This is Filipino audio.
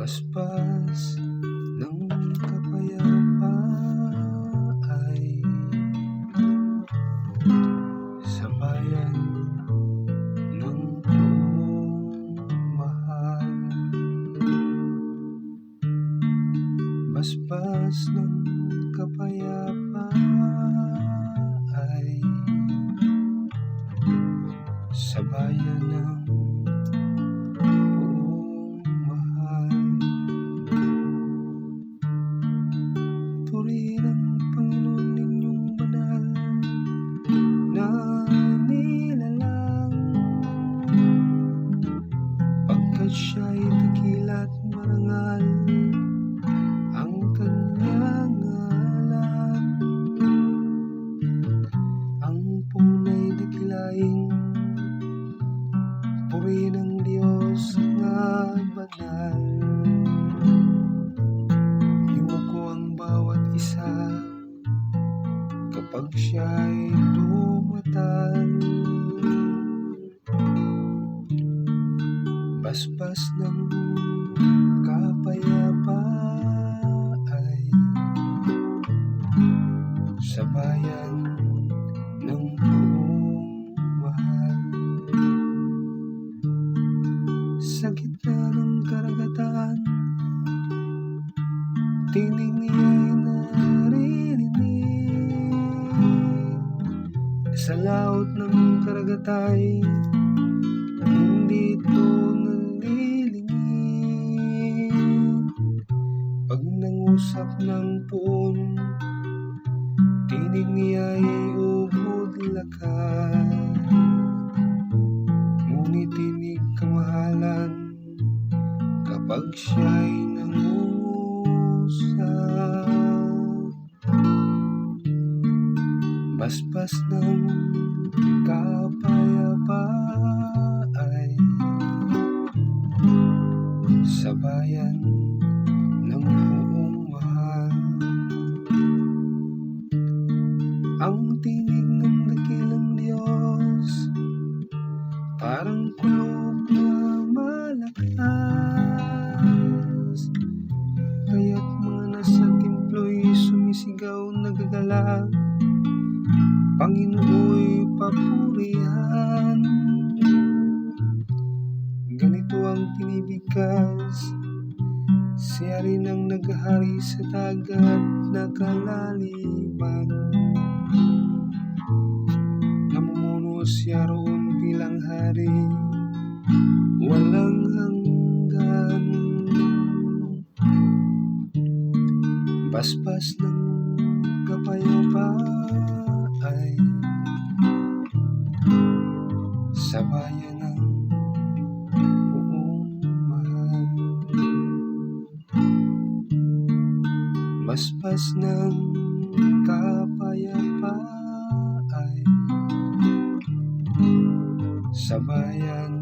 Basbas ng kapayapa ay sa bayan ng buong mahal. Basbas ng kapayapa ay sa bayan ng purihin ang Panginoon ninyong banal na nilalang, pagkat siya'y dakila't marangal ang kanyang ngalan. Ang puna'y dakilaing purihin ang Diyos na banal. Isa kapag siya'y dumatal. Basbas ng kapayapa ay sa bayan ng buong mahal. Sa gitna ng karagatan, tinig niya'y naririnig. Sa laot ng karagatay, hindi ito nalilingid. Pag nangusap ng puon, tinig niya'y ubod lakad. Ngunit tinig kamahalan kapag siya'y nangusap. Basbas ng kapayapa ay sa bayan ng buong mahal. Ang tinig ng dakilang Diyos parang kulog na malakas, kaya't mga nasa templo'y sumisigaw nagagalang, Panginooy papurihan. Ganito ang pinibigkas, siya rin ang naghahari sa dagat na kalaliman. Namumuno siya roon bilang hari, walang hanggan. Basbas ng kapayapa ay sa bayan ng buong mahal. Basbas ng kapayapa ay sa bayan